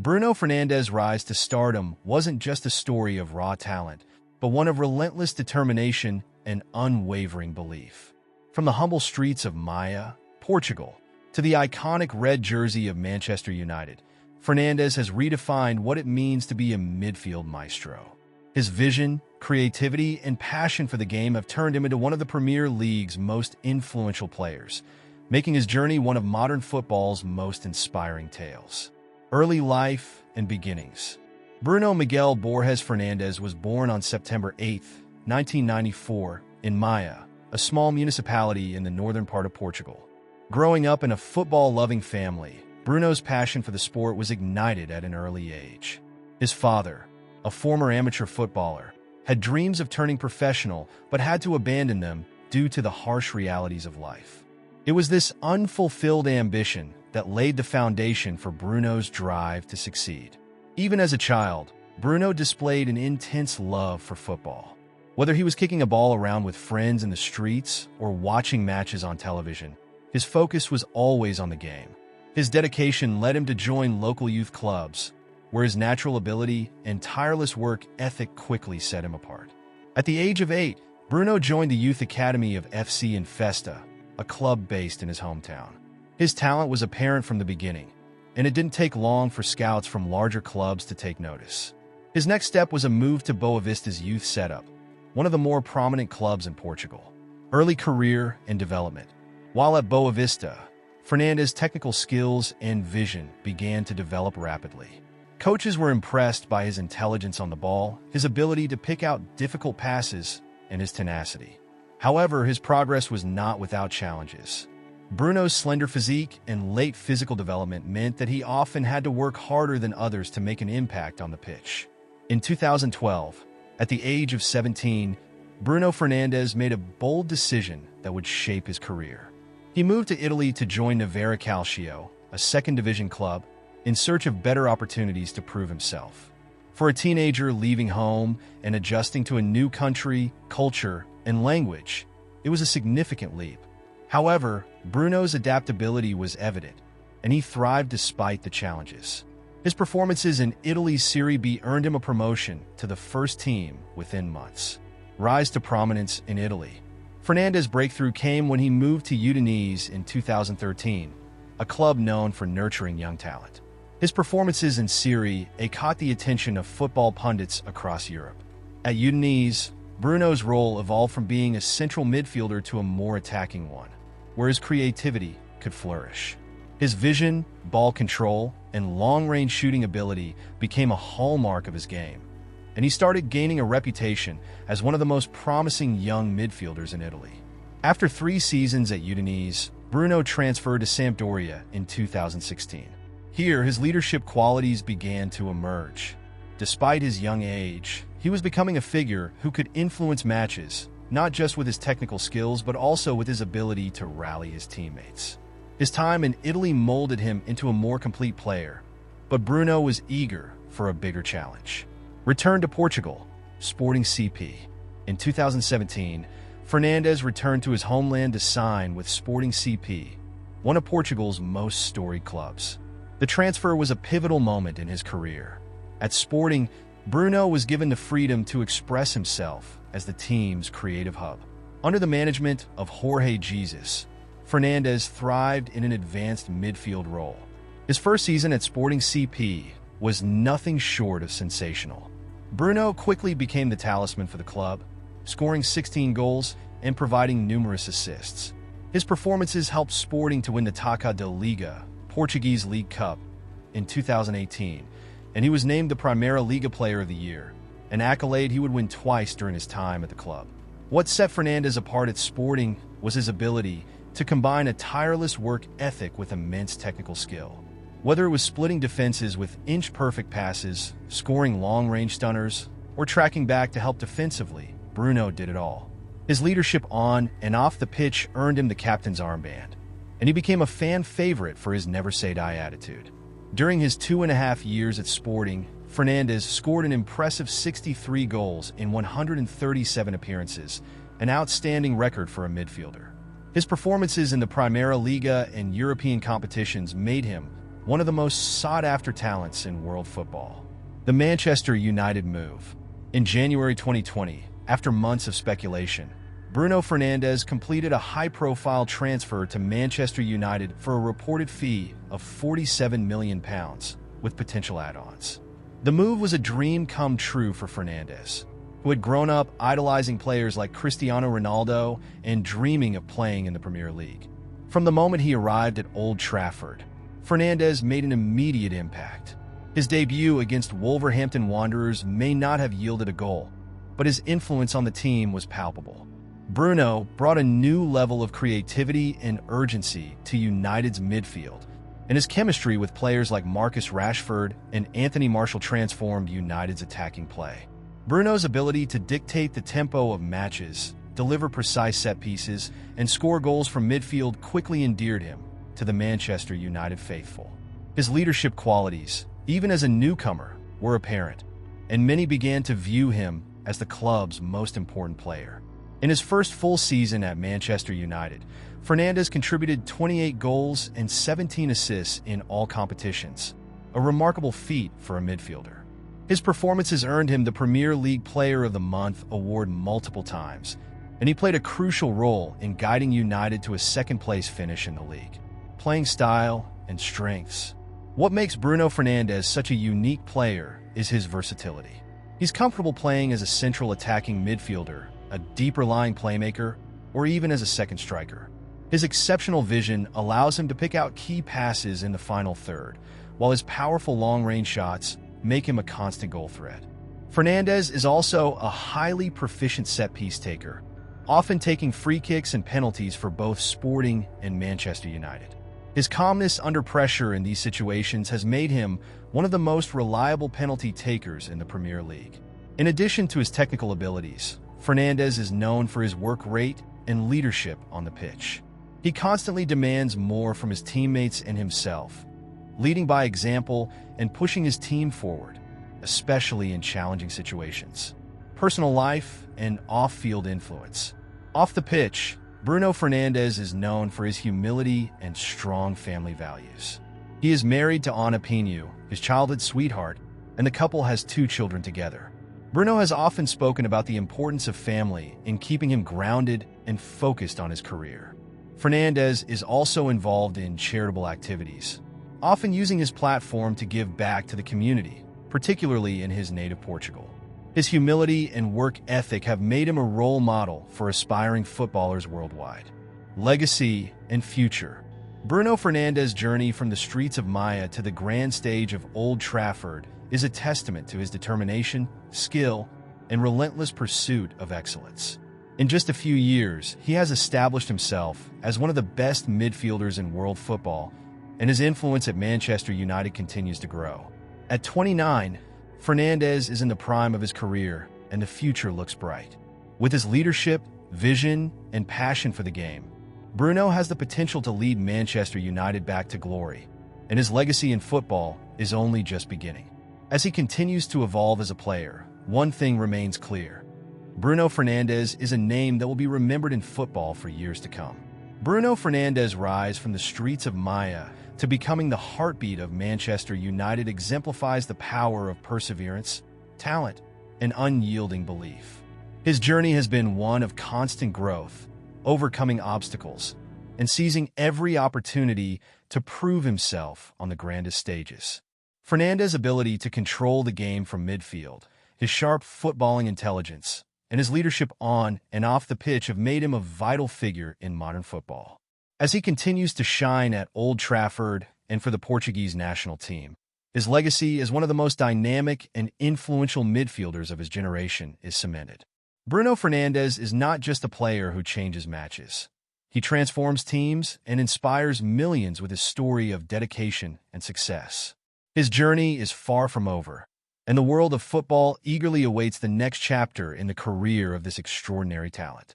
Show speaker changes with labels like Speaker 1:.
Speaker 1: Bruno Fernandes' rise to stardom wasn't just a story of raw talent, but one of relentless determination and unwavering belief. From the humble streets of Maia, Portugal, to the iconic red jersey of Manchester United, Fernandes has redefined what it means to be a midfield maestro. His vision, creativity, and passion for the game have turned him into one of the Premier League's most influential players, making his journey one of modern football's most inspiring tales. Early life and beginnings. Bruno Miguel Borges Fernandes was born on September 8, 1994, in Maia, a small municipality in the northern part of Portugal. Growing up in a football-loving family, Bruno's passion for the sport was ignited at an early age. His father, a former amateur footballer, had dreams of turning professional but had to abandon them due to the harsh realities of life. It was this unfulfilled ambition that laid the foundation for Bruno's drive to succeed. Even as a child, Bruno displayed an intense love for football. Whether he was kicking a ball around with friends in the streets or watching matches on television, his focus was always on the game. His dedication led him to join local youth clubs, where his natural ability and tireless work ethic quickly set him apart. At the age of 8, Bruno joined the youth academy of FC Infesta, a club based in his hometown. His talent was apparent from the beginning, and it didn't take long for scouts from larger clubs to take notice. His next step was a move to Boa Vista's youth setup, one of the more prominent clubs in Portugal. Early career and development. While at Boa Vista, Fernandes' technical skills and vision began to develop rapidly. Coaches were impressed by his intelligence on the ball, his ability to pick out difficult passes, and his tenacity. However, his progress was not without challenges. Bruno's slender physique and late physical development meant that he often had to work harder than others to make an impact on the pitch. In 2012, at the age of 17, Bruno Fernandes made a bold decision that would shape his career. He moved to Italy to join Novara Calcio, a second-division club, in search of better opportunities to prove himself. For a teenager leaving home and adjusting to a new country, culture, and language, it was a significant leap. However, Bruno's adaptability was evident, and he thrived despite the challenges. His performances in Italy's Serie B earned him a promotion to the first team within months. Rise to prominence in Italy. Fernandes' breakthrough came when he moved to Udinese in 2013, a club known for nurturing young talent. His performances in Serie A caught the attention of football pundits across Europe. At Udinese, Bruno's role evolved from being a central midfielder to a more attacking one, where his creativity could flourish. His vision, ball control, and long-range shooting ability became a hallmark of his game, and he started gaining a reputation as one of the most promising young midfielders in Italy. After 3 seasons at Udinese, Bruno transferred to Sampdoria in 2016. Here, his leadership qualities began to emerge. Despite his young age, he was becoming a figure who could influence matches, not just with his technical skills, but also with his ability to rally his teammates. His time in Italy molded him into a more complete player, but Bruno was eager for a bigger challenge. Return to Portugal, Sporting CP. In 2017, Fernandes returned to his homeland to sign with Sporting CP, one of Portugal's most storied clubs. The transfer was a pivotal moment in his career. At Sporting, Bruno was given the freedom to express himself as the team's creative hub. Under the management of Jorge Jesus, Fernandes thrived in an advanced midfield role. His first season at Sporting CP was nothing short of sensational. Bruno quickly became the talisman for the club, scoring 16 goals and providing numerous assists. His performances helped Sporting to win the Taça da Liga, Portuguese League Cup, in 2018, and he was named the Primeira Liga Player of the Year, an accolade he would win twice during his time at the club. What set Fernandes apart at Sporting was his ability to combine a tireless work ethic with immense technical skill. Whether it was splitting defenses with inch-perfect passes, scoring long-range stunners, or tracking back to help defensively, Bruno did it all. His leadership on and off the pitch earned him the captain's armband, and he became a fan favorite for his never-say-die attitude. During his 2.5 years at Sporting, Fernandes scored an impressive 63 goals in 137 appearances, an outstanding record for a midfielder. His performances in the Primeira Liga and European competitions made him one of the most sought-after talents in world football. The Manchester United move. In January 2020, after months of speculation, Bruno Fernandes completed a high-profile transfer to Manchester United for a reported fee of £47 million, with potential add-ons. The move was a dream come true for Fernandes, who had grown up idolizing players like Cristiano Ronaldo and dreaming of playing in the Premier League. From the moment he arrived at Old Trafford, Fernandes made an immediate impact. His debut against Wolverhampton Wanderers may not have yielded a goal, but his influence on the team was palpable. Bruno brought a new level of creativity and urgency to United's midfield, and his chemistry with players like Marcus Rashford and Anthony Martial transformed United's attacking play. Bruno's ability to dictate the tempo of matches, deliver precise set pieces, and score goals from midfield quickly endeared him to the Manchester United faithful. His leadership qualities, even as a newcomer, were apparent, and many began to view him as the club's most important player. In his first full season at Manchester United, Fernandes contributed 28 goals and 17 assists in all competitions, a remarkable feat for a midfielder. His performances earned him the Premier League Player of the Month award multiple times, and he played a crucial role in guiding United to a second-place finish in the league. Playing style and strengths. What makes Bruno Fernandes such a unique player is his versatility. He's comfortable playing as a central attacking midfielder, a deeper-lying playmaker, or even as a second striker. His exceptional vision allows him to pick out key passes in the final third, while his powerful long-range shots make him a constant goal threat. Fernandes is also a highly proficient set-piece taker, often taking free kicks and penalties for both Sporting and Manchester United. His calmness under pressure in these situations has made him one of the most reliable penalty takers in the Premier League. In addition to his technical abilities, Fernandes is known for his work rate and leadership on the pitch. He constantly demands more from his teammates and himself, leading by example and pushing his team forward, especially in challenging situations. Personal life and off-field influence. Off the pitch, Bruno Fernandes is known for his humility and strong family values. He is married to Ana Pinho, his childhood sweetheart, and the couple has 2 children together. Bruno has often spoken about the importance of family in keeping him grounded and focused on his career. Fernandes is also involved in charitable activities, often using his platform to give back to the community, particularly in his native Portugal. His humility and work ethic have made him a role model for aspiring footballers worldwide. Legacy and future. Bruno Fernandes' journey from the streets of Maia to the grand stage of Old Trafford is a testament to his determination, skill, and relentless pursuit of excellence. In just a few years, he has established himself as one of the best midfielders in world football, and his influence at Manchester United continues to grow. At 29, Fernandes is in the prime of his career, and the future looks bright. With his leadership, vision, and passion for the game, Bruno has the potential to lead Manchester United back to glory, and his legacy in football is only just beginning. As he continues to evolve as a player, one thing remains clear. Bruno Fernandes is a name that will be remembered in football for years to come. Bruno Fernandes' rise from the streets of Maia to becoming the heartbeat of Manchester United exemplifies the power of perseverance, talent, and unyielding belief. His journey has been one of constant growth, overcoming obstacles, and seizing every opportunity to prove himself on the grandest stages. Fernandes' ability to control the game from midfield, his sharp footballing intelligence, and his leadership on and off the pitch have made him a vital figure in modern football. As he continues to shine at Old Trafford and for the Portuguese national team, his legacy as one of the most dynamic and influential midfielders of his generation is cemented. Bruno Fernandes is not just a player who changes matches. He transforms teams and inspires millions with his story of dedication and success. His journey is far from over, and the world of football eagerly awaits the next chapter in the career of this extraordinary talent.